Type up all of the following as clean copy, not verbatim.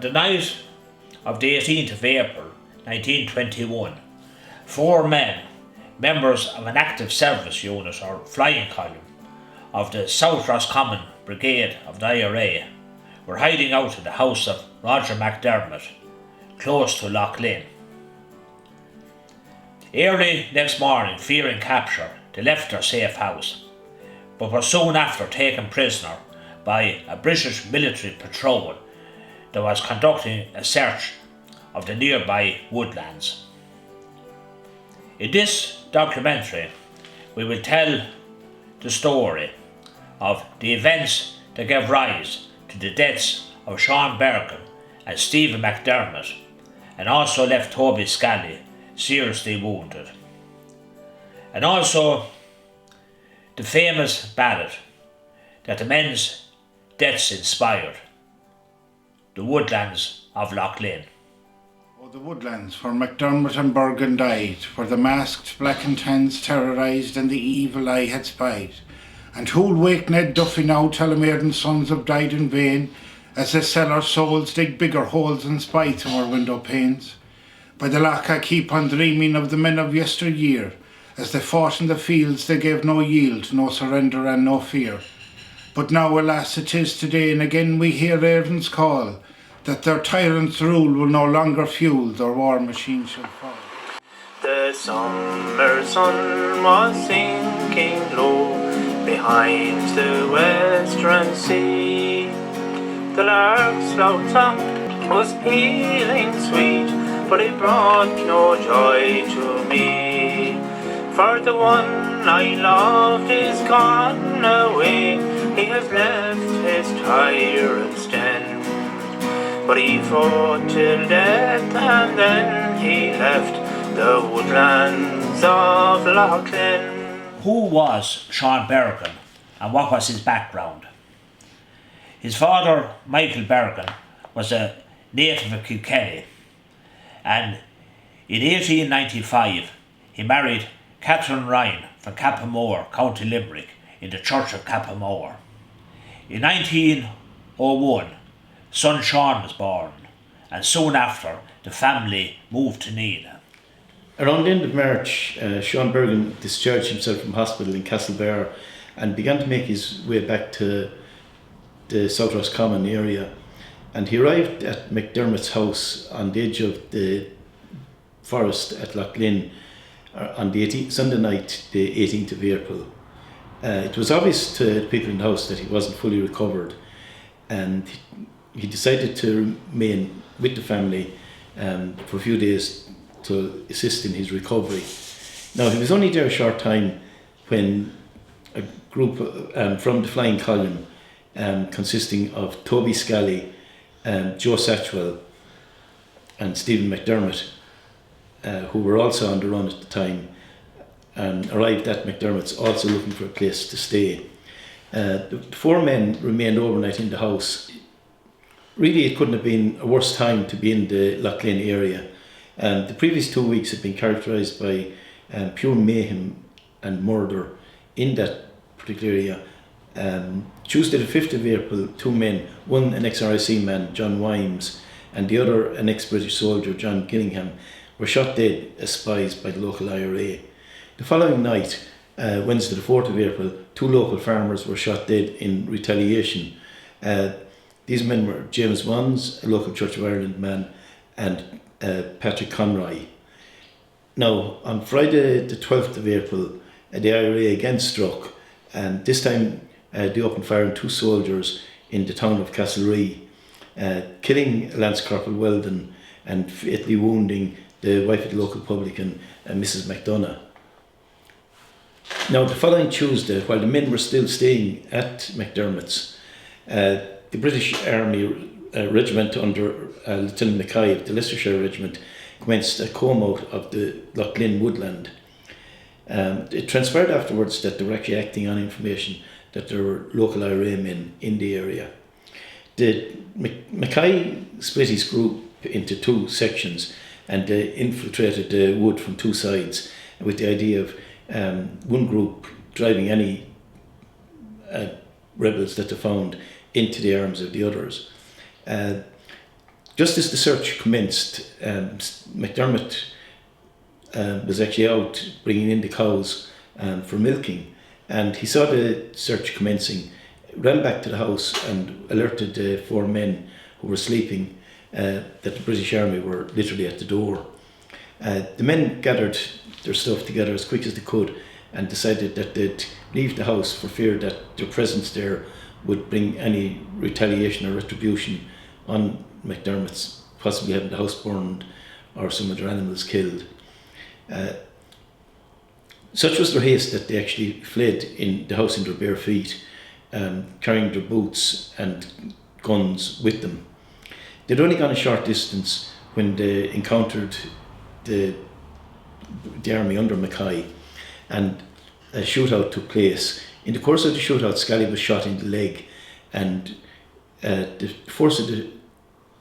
the night of the 18th of April 1921, 4 men, members of an active service unit or flying column of the South Roscommon Brigade of the IRA, were hiding out in the house of Roger McDermott, close to Loughglynn. Early next morning, fearing capture, they left their safe house, but were soon after taken prisoner by a British military patrol that was conducting a search of the nearby woodlands. In this documentary, we will tell the story of the events that gave rise to the deaths of Sean Bergin and Stephen McDermott, and also left Toby Scally seriously wounded. And also the famous ballad that the men's deaths inspired, The Woodlands of Loughglynn. Oh, the woodlands where McDermott and Bergin died, where the masked black and tans terrorised and the evil eye had spied. And who'll wake Ned Duffy now, tell him Airdens' sons have died in vain, as they sell our souls, dig bigger holes and spite in our window panes. By the loch I keep on dreaming of the men of yesteryear, as they fought in the fields they gave no yield, no surrender and no fear. But now alas it is today, and again we hear Airdens' call, that their tyrants' rule will no longer fuel their war machine shall fall. The summer sun was sinking low behind the western sea. The lark's loud song was pealing sweet, but it brought no joy to me. For the one I loved is gone away, he has left his tyrant's den. But he fought till death, and then he left the woodlands of Loughglynn. Who was Sean Bergin and what was his background? His father, Michael Bergin, was a native of Kilkenny, and in 1895 he married Catherine Ryan from Cappamore, County Limerick, in the Church of Cappamore. In 1901, son Sean was born, and soon after the family moved to Neil. Around the end of March, Sean Bergin discharged himself from hospital in Castlebar and began to make his way back to the South Roscommon area. And he arrived at McDermott's house on the edge of the forest at Loughglynn on the Sunday night, the 18th of April. It was obvious to the people in the house that he wasn't fully recovered, and he decided to remain with the family for a few days to assist in his recovery. Now, he was only there a short time when a group from the flying column, consisting of Toby Scally, Joe Satchwell and Stephen McDermott, who were also on the run at the time, arrived at McDermott's, also looking for a place to stay. The 4 men remained overnight in the house. Really, it couldn't have been a worse time to be in the Loughglynn area. The previous 2 weeks had been characterised by pure mayhem and murder in that particular area. Tuesday the 5th of April, 2 men, one an ex-RIC man, John Wimes, and the other an ex-British soldier, John Gillingham, were shot dead as spies by the local IRA. The following night, Wednesday the 4th of April, 2 local farmers were shot dead in retaliation. These men were James Wands, a local Church of Ireland man, and Patrick Conroy. Now, on Friday the 12th of April, the IRA again struck, and this time they opened fire on 2 soldiers in the town of Castlerea, killing Lance Corporal Weldon and fatally wounding the wife of the local publican, Mrs. McDonough. Now, the following Tuesday, while the men were still staying at McDermott's, the British Army regiment under Lieutenant Mackay of the Leicestershire Regiment commenced a comb out of the Loughglynn woodland. It transpired afterwards that they were actually acting on information that there were local IRA men in the area. Mackay split his group into 2 sections and infiltrated the wood from 2 sides with the idea of one group driving any rebels that they found into the arms of the others. Just as the search commenced, McDermott was actually out bringing in the cows for milking, and he saw the search commencing, ran back to the house and alerted the 4 men who were sleeping that the British Army were literally at the door. The men gathered their stuff together as quick as they could and decided that they'd leave the house for fear that their presence there would bring any retaliation or retribution on McDermott's, possibly having the house burned or some of their animals killed. Such was their haste that they actually fled in the house in their bare feet, carrying their boots and guns with them. They'd only gone a short distance when they encountered the army under Mackay, and a shootout took place. In the course of the shootout, Scally was shot in the leg, and the force of the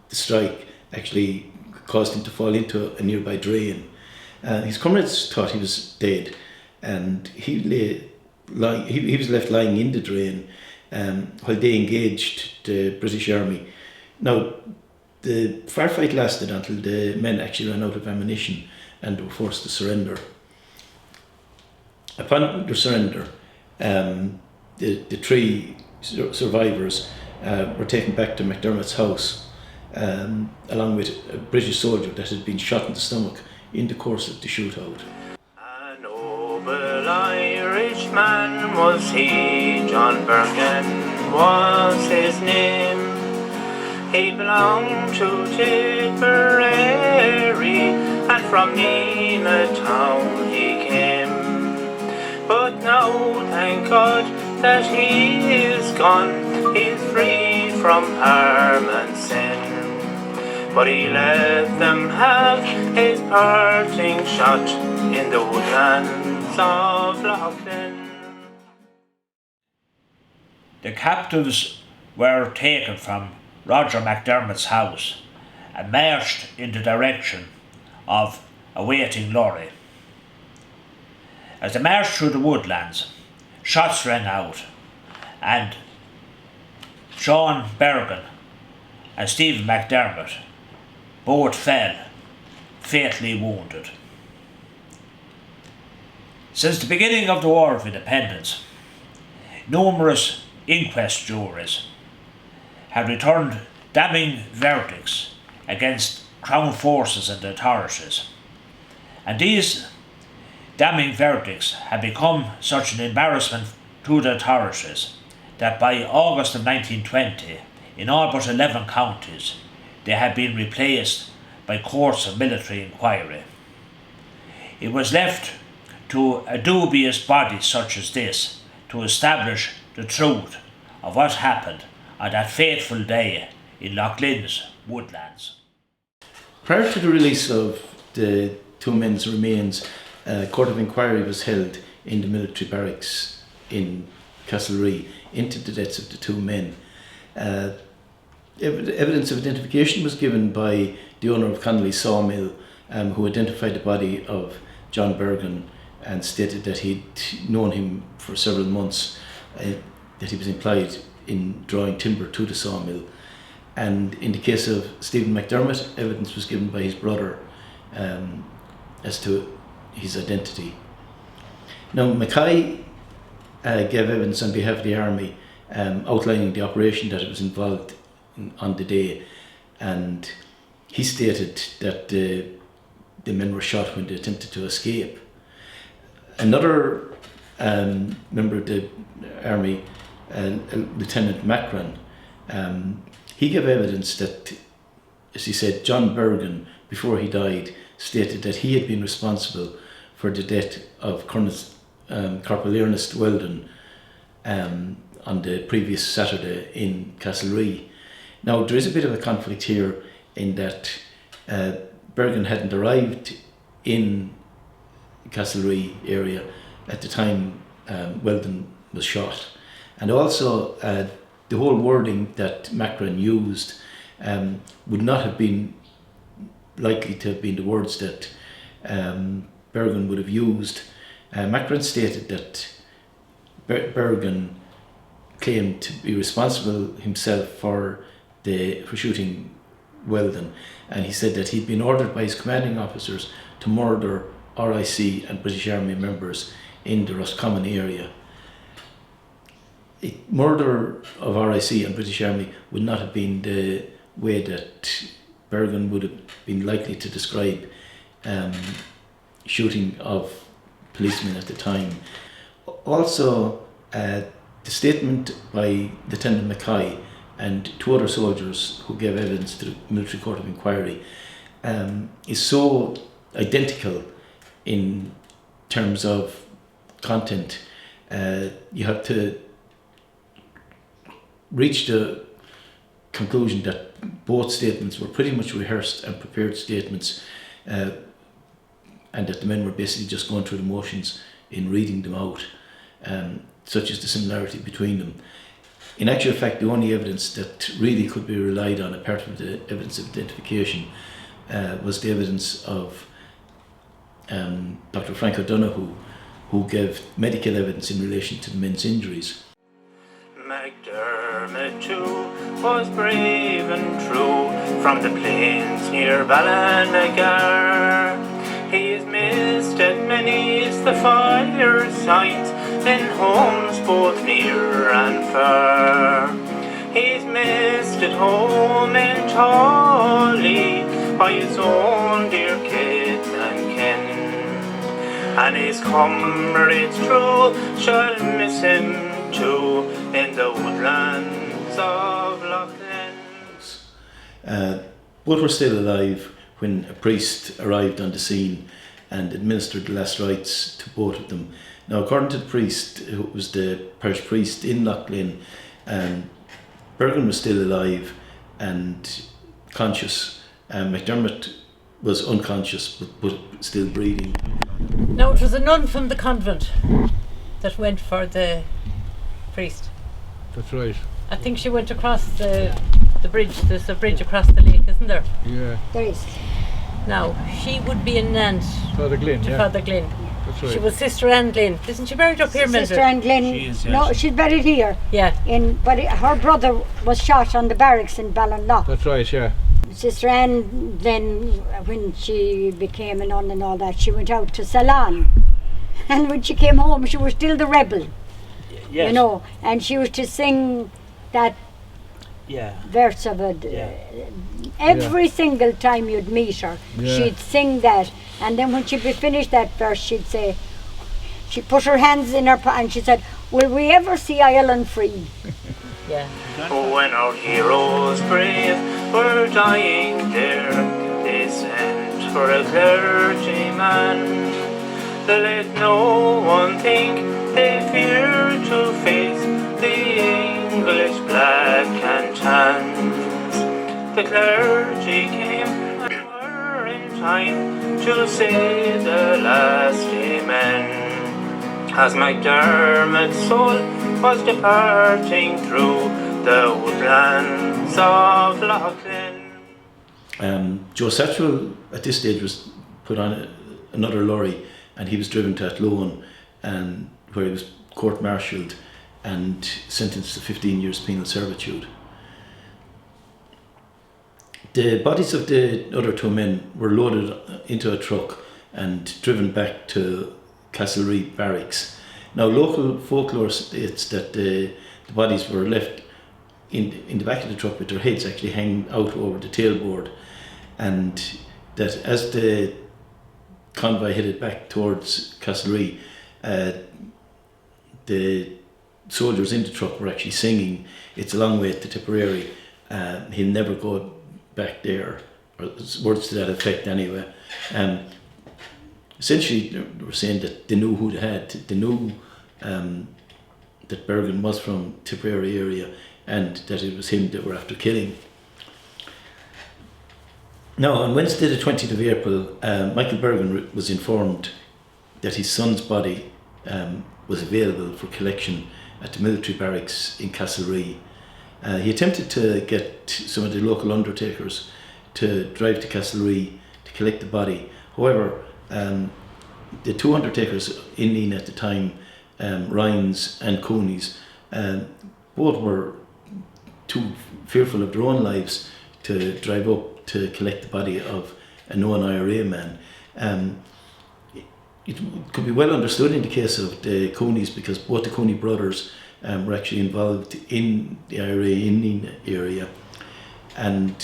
strike actually caused him to fall into a nearby drain. His comrades thought he was dead, and he was left lying in the drain while they engaged the British Army. Now, the firefight lasted until the men actually ran out of ammunition and were forced to surrender. Upon their surrender, the 3 survivors were taken back to McDermott's house, along with a British soldier that had been shot in the stomach in the course of the shootout. A noble Irishman was he, John Bergin was his name. He belonged to Tipperary, and from Nina town he came. But now, thank God that he is gone, he's free from harm and sin. But he let them have his parting shot in the woodlands of Loughglynn. The captives were taken from Roger McDermott's house and marched in the direction of awaiting Lorry. As they marched through the woodlands, shots rang out, and Sean Bergin and Stephen McDermott both fell, fatally wounded. Since the beginning of the War of Independence, numerous inquest juries have returned damning verdicts against Crown forces and authorities, and these damning verdicts have become such an embarrassment to the authorities that by August of 1920, in all but 11 counties, they had been replaced by courts of military inquiry. It was left to a dubious body such as this to establish the truth of what happened on that fateful day in Loughlynn's woodlands. Prior to the release of the 2 men's remains, a court of inquiry was held in the military barracks in Castlerea into the deaths of the 2 men. Evidence of identification was given by the owner of Connolly Sawmill, who identified the body of John Bergin and stated that he'd known him for several months, that he was employed in drawing timber to the sawmill. And in the case of Stephen McDermott, evidence was given by his brother as to his identity. Now, Mackay gave evidence on behalf of the army, outlining the operation that it was involved in on the day, and he stated that the men were shot when they attempted to escape. Another member of the army, Lieutenant Macron, he gave evidence that, as he said, John Bergin, before he died, stated that he had been responsible for the death of Corporal Ernest Weldon on the previous Saturday in Castlerea. Now, there is a bit of a conflict here in that Bergin hadn't arrived in Castlerea area at the time Weldon was shot, and also the whole wording that Macron used would not have been likely to have been the words that Bergin would have used. Macron stated that Bergin claimed to be responsible himself for shooting Weldon, and he said that he'd been ordered by his commanding officers to murder RIC and British Army members in the Roscommon area. Murder of RIC and British Army would not have been the way that Bergin would have been likely to describe shooting of policemen at the time. Also, the statement by Lieutenant Mackay and 2 other soldiers who gave evidence to the military court of inquiry is so identical in terms of content. You have to reach the conclusion that both statements were pretty much rehearsed and prepared statements, and that the men were basically just going through the motions in reading them out, such as the similarity between them. In actual fact, the only evidence that really could be relied on, apart from the evidence of identification, was the evidence of Dr. Frank O'Donoghue, who gave medical evidence in relation to the men's injuries. McDermott too was brave and true from the plains near Ballinagar. He's missed at many's the firesides in homes both near and far. He's missed at home in Tawley by his own dear kith and kin, and his comrades true shall miss him too in the woodlands of Loughglynn. Both were still alive when a priest arrived on the scene and administered the last rites to both of them. Now, according to the priest, who was the parish priest in Loughglynn, Bergin was still alive and conscious. McDermott was unconscious but still breathing. No, it was a nun from the convent that went for the priest. That's right. I think she went across the bridge. There's a bridge across the lake, isn't there? Yeah. There is. Now, she would be an aunt Father Glynn, to yeah. Father Glynn. That's right. She was Sister Anne Glynn. Isn't she buried up here, Mildred? Sister Anne Glynn. She is, yes. No, she's buried here. Yeah. Her brother was shot on the barracks in Ballinlough. That's right, yeah. Sister Anne then, when she became a nun and all that, she went out to Ceylon. And when she came home, she was still the rebel. Yes. You know, and she used to sing that verse of it. Every single time you'd meet her, she'd sing that. And then when she'd be finished that verse, she'd say, she put her hands in her and she said, "Will we ever see Ireland free?" Yeah. When our heroes brave were dying there, they sent for a clergyman. Let no one think they fear to face the English black and tans. The clergy came and were in time to say the last amen, as McDermott's soul was departing through the woodlands of Loughglynn. Joe Satchell at this stage was put on another lorry and he was driven to Athlone, and where he was court-martialed and sentenced to 15 years penal servitude. The bodies of the other 2 men were loaded into a truck and driven back to Castlereagh Barracks. Now, local folklore states that the bodies were left in the back of the truck with their heads actually hanging out over the tailboard, and that as the convoy headed back towards Castlereagh, the soldiers in the truck were actually singing "It's a long way to Tipperary, he'll never go back there," or words to that effect anyway. Essentially they were saying that they knew who they had, they knew that Bergin was from Tipperary area and that it was him they were after killing. Now, on Wednesday the 20th of April, Michael Bergin was informed that his son's body was available for collection at the military barracks in Castlereagh. He attempted to get some of the local undertakers to drive to Castlereagh to collect the body. However, the 2 undertakers in Lean at the time, Ryan's and Cooney's, both were too fearful of their own lives to drive up to collect the body of a known IRA man. It could be well understood in the case of the Coonies, because both the Cooney brothers were actually involved in the IRA in the area, and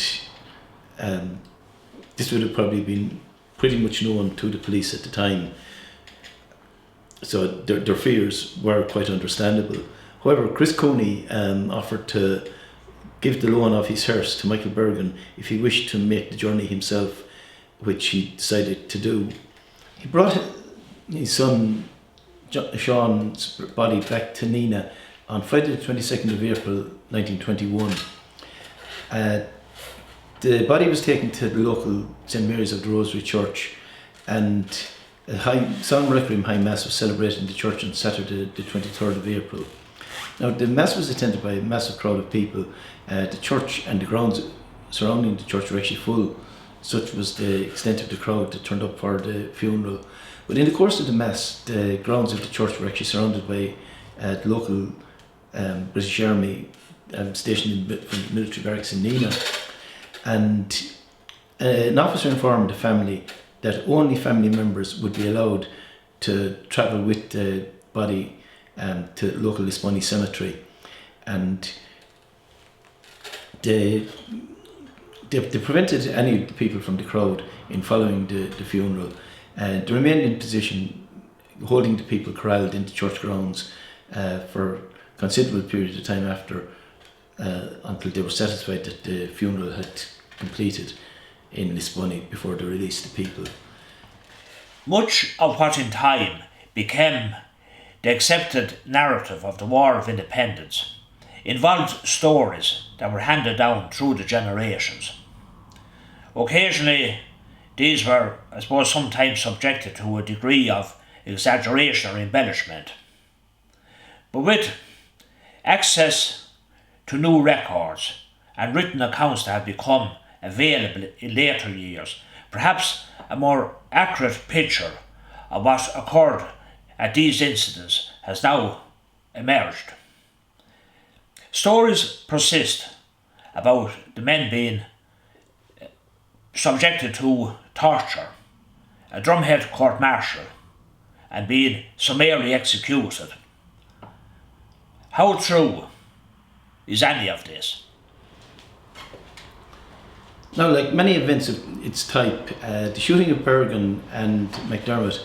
this would have probably been pretty much known to the police at the time, so their fears were quite understandable. However, Chris Cooney offered to give the loan of his hearse to Michael Bergin if he wished to make the journey himself, which he decided to do. He brought his son Sean's body back to Nina on Friday the 22nd of April 1921. The body was taken to the local St Mary's of the Rosary Church, and a solemn requiem high mass was celebrated in the church on Saturday the 23rd of April. Now, the mass was attended by a massive crowd of people. The church and the grounds surrounding the church were actually full. Such was the extent of the crowd that turned up for the funeral. But in the course of the mass, the grounds of the church were actually surrounded by the local British Army stationed in the military barracks in Nina. And an officer informed the family that only family members would be allowed to travel with the body to local Lisbonny cemetery. And they prevented any of the people from the crowd in following the funeral. They remained in position, holding the people corralled into church grounds for a considerable period of time after, until they were satisfied that the funeral had completed in Lisbonny before they released the people. Much of what in time became the accepted narrative of the War of Independence involved stories that were handed down through the generations. Occasionally, these were, I suppose, sometimes subjected to a degree of exaggeration or embellishment. But with access to new records and written accounts that have become available in later years, perhaps a more accurate picture of what occurred at these incidents has now emerged. Stories persist about the men being subjected to torture, a drumhead court-martial, and being summarily executed. How true is any of this? Now, like many events of its type, the shooting of Bergin and McDermott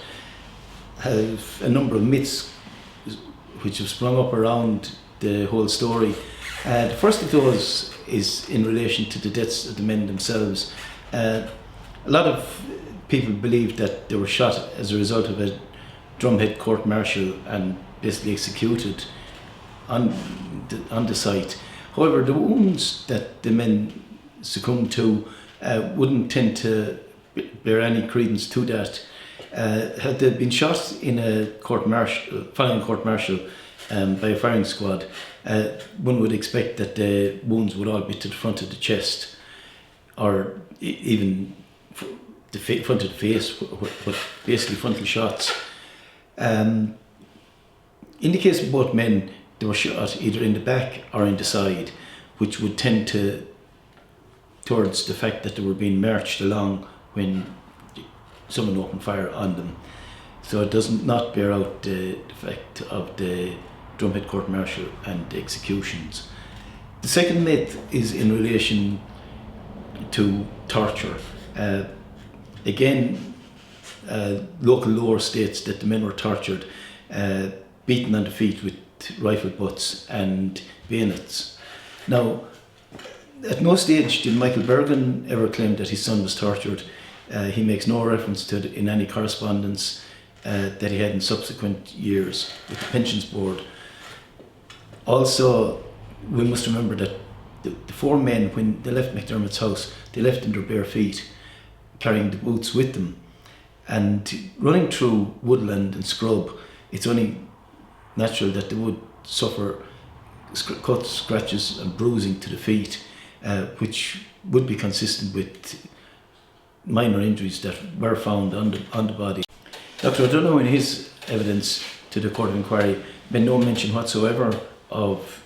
have a number of myths which have sprung up around the whole story. The first of those is in relation to the deaths of the men themselves. A lot of people believe that they were shot as a result of a drumhead court-martial and basically executed on the site. However, the wounds that the men succumbed to wouldn't tend to bear any credence to that. Had they been shot in a following court-martial by a firing squad, one would expect that the wounds would all be to the front of the chest, or even the front of the face, but basically frontal shots. In the case of both men, they were shot either in the back or in the side, which would tend towards the fact that they were being marched along when someone opened fire on them. So it does not bear out the fact of the drumhead court-martial and the executions. The second myth is in relation to torture. Again, local lore states that the men were tortured, beaten on the feet with rifle butts and bayonets. Now, at no stage did Michael Bergin ever claim that his son was tortured. He makes no reference to it in any correspondence that he had in subsequent years with the Pensions Board. Also, we must remember that the four men, when they left McDermott's house, they left in their bare feet, carrying the boots with them. And running through woodland and scrub, it's only natural that they would suffer cuts, scratches and bruising to the feet, which would be consistent with minor injuries that were found on the body. Dr. O'Donoghue, in his evidence to the Court of Inquiry, made no mention whatsoever of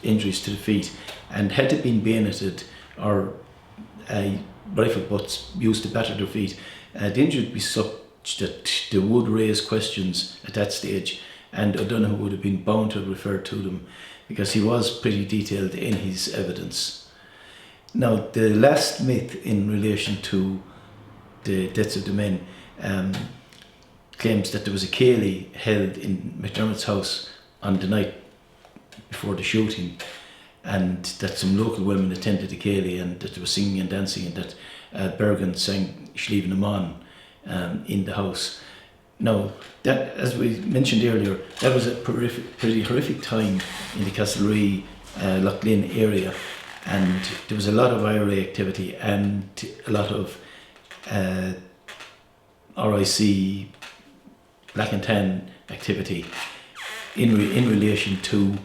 injuries to the feet, and had they been bayoneted or rifle butts used to batter their feet. The injury would be such that they would raise questions at that stage, and O'Donoghue would have been bound to refer to them because he was pretty detailed in his evidence. Now, the last myth in relation to the deaths of the men claims that there was a ceilidh held in McDermott's house on the night before the shooting, and that some local women attended the ceilidh and that they were singing and dancing, and that Bergin sang Shlíomh na Mán in the house. Now, that, as we mentioned earlier, that was a pretty horrific time in the Castlerea, Loughglynn area, and there was a lot of IRA activity and a lot of RIC black and tan activity in relation to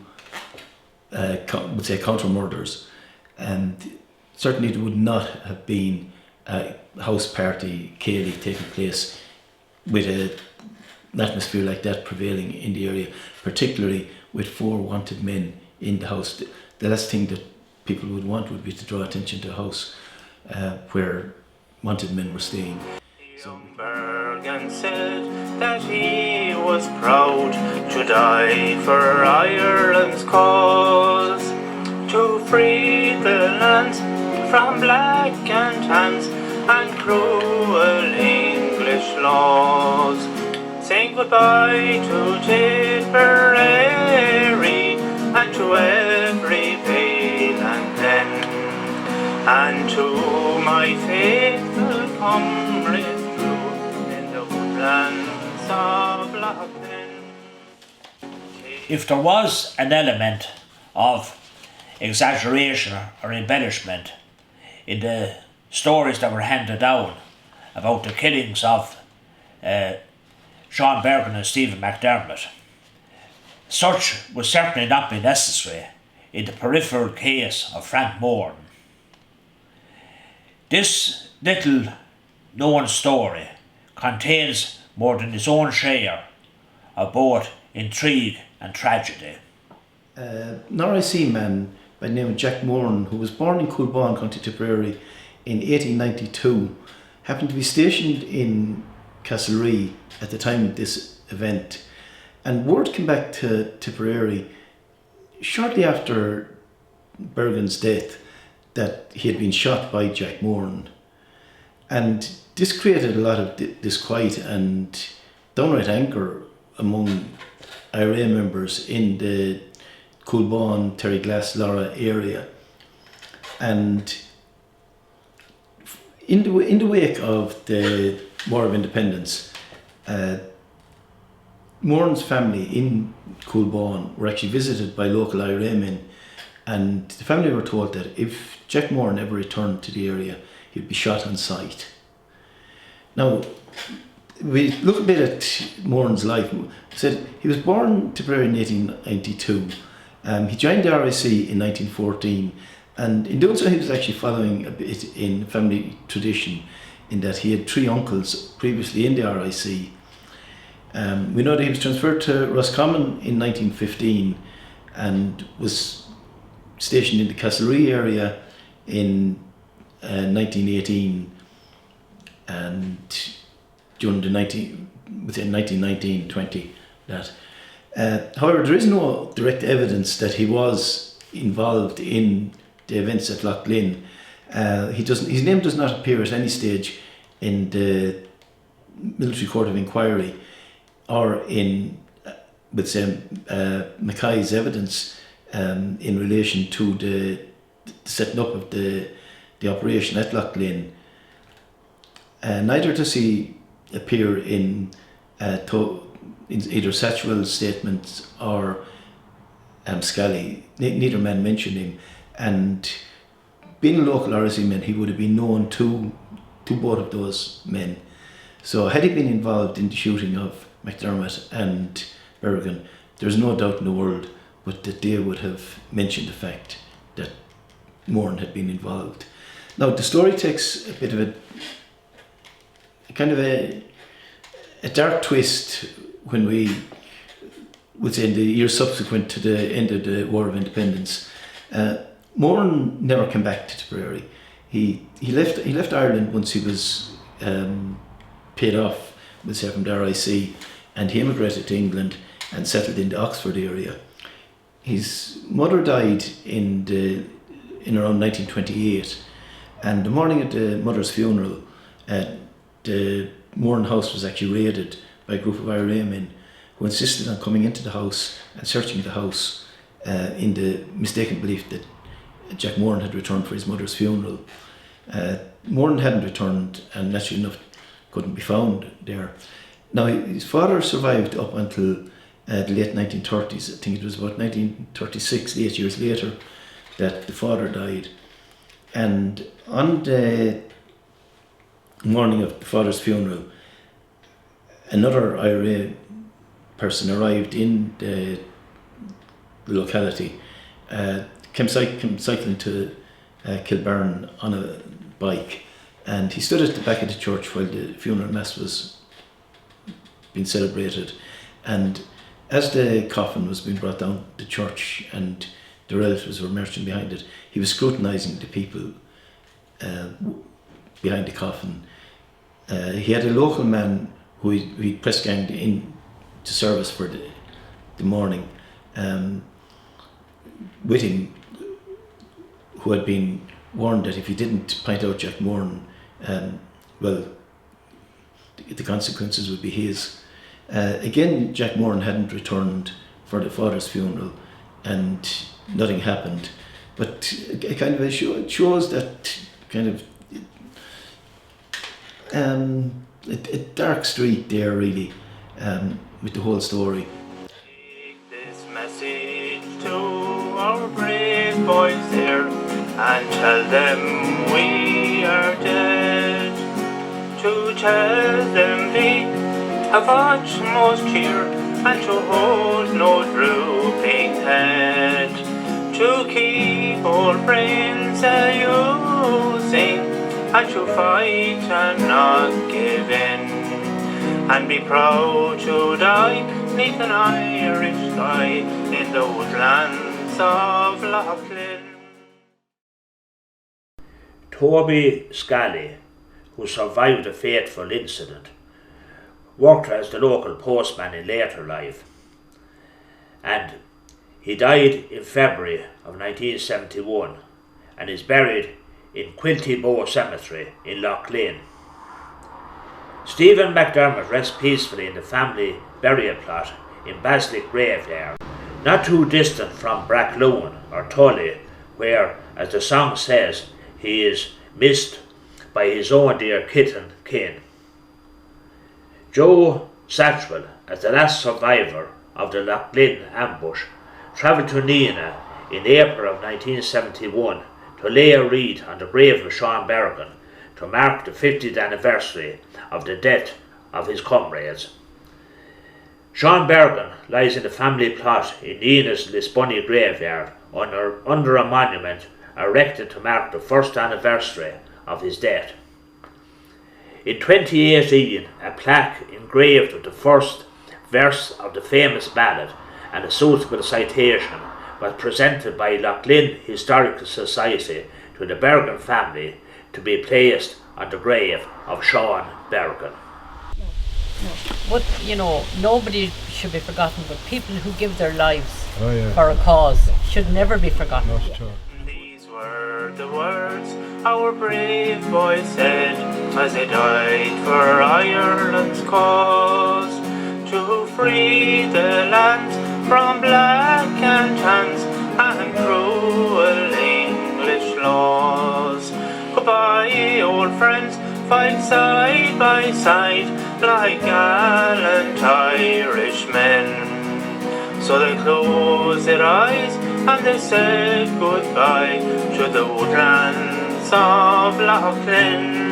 would say counter murders, and certainly there would not have been a house party ceilidh taking place with an atmosphere like that prevailing in the area, particularly with 4 wanted men in the house. The last thing that people would want would be to draw attention to a house where wanted men were staying. Bergin said that he was proud to die for Ireland's cause, to free the land from black and tans and cruel English laws. Saying goodbye to Tipperary and to every vale and glen, and to my faithful comrades in the woodlands of Loughglynn. If there was an element of exaggeration or embellishment in the stories that were handed down about the killings of Sean Bergin and Stephen McDermott, such would certainly not be necessary in the peripheral case of Frank Moran. This little known story contains more than its own share of both intrigue and tragedy. An RIC man by the name of Jack Moran, who was born in Coolbawn, County Tipperary in 1892, happened to be stationed in Castlerea at the time of this event, and word came back to Tipperary shortly after Bergin's death that he had been shot by Jack Moran, and this created a lot of disquiet and downright anger among IRA members in the Coolbawn, Terryglass, Lara area. And in the wake of the War of Independence, Moran's family in Coolbawn were actually visited by local IRA men, and the family were told that if Jack Moran ever returned to the area, he'd be shot on sight. Now, we look a bit at Moran's life. Said he was born in Tipperary in 1892. He joined the RIC in 1914, and in doing so he was actually following a bit in family tradition, in that he had 3 uncles previously in the RIC. We know that he was transferred to Roscommon in 1915 and was stationed in the Castlerea area in 1918, and during the within 1919-20 that. However, there is no direct evidence that he was involved in the events at Loughglynn. His name does not appear at any stage in the military court of inquiry or in Mackay's evidence in relation to the setting up of the operation at Loughglynn. Neither does he appear in either Satchwell's statements or Scally. Neither man mentioned him, and being a local RIC man, he would have been known to both of those men. So had he been involved in the shooting of McDermott and Bergin, there's no doubt in the world but that they would have mentioned the fact that Moran had been involved. Now, the story takes a bit of a dark twist when we would say in the years subsequent to the end of the War of Independence. Moran never came back to Tipperary. he left Ireland once he was paid off with from the RIC, and he immigrated to England and settled in the Oxford area. His mother died in around 1928, and the morning of the mother's funeral, the Moran house was actually raided by a group of IRA men who insisted on coming into the house and searching the house in the mistaken belief that Jack Moran had returned for his mother's funeral. Moran hadn't returned, and naturally enough couldn't be found there. Now, his father survived up until the late 1930s. I think it was about 1936, 8 years later, that the father died. And on the morning of the father's funeral, another IRA person arrived in the locality, came cycling to Kilburn on a bike, and he stood at the back of the church while the funeral mass was being celebrated. And as the coffin was being brought down to church and the relatives were marching behind it, he was scrutinising the people behind the coffin. He had a local man who he press ganged in to service for the morning with him, who had been warned that if he didn't point out Jack Moran, well, the consequences would be his. Again, Jack Moran hadn't returned for the father's funeral, and nothing happened. But it kind of it shows that kind of a dark street there, really, with the whole story. Take this message to our brave boys there, and tell them we are dead. To tell them they have utmost cheer, and to hold no drooping head. To keep all friends a-using, and to fight and not give in, and be proud to die neath an Irish sky in the woodlands of Loughglynn. Toby Scally, who survived the fateful incident, worked as the local postman in later life, and he died in February of 1971 and is buried in Quilty Bow Cemetery in Loughglynn. Stephen McDermott rests peacefully in the family burial plot in Basilic Graveyard, not too distant from Brackloon or Tully, where, as the song says, he is missed by his own dear kitten kin. Joe Satchwell, as the last survivor of the Loughglynn ambush, travelled to Nina in April of 1971 to lay a wreath on the grave of Sean Bergin to mark the 50th anniversary of the death of his comrades. Sean Bergin lies in the family plot in Nina's Lisbonny graveyard under a monument erected to mark the first anniversary of his death. In 2018, a plaque engraved with the first verse of the famous ballad and a suitable citation was presented by Loughglynn Historical Society to the Bergin family to be placed on the grave of Sean Bergin. But, nobody should be forgotten, but people who give their lives for a cause should never be forgotten. These were the words our brave boys said as they died for Ireland's cause, to free the land from black and tans and cruel English laws. Goodbye, old friends, fight side by side like gallant Irishmen. So they closed their eyes and they said goodbye to the woodlands of Loughglynn.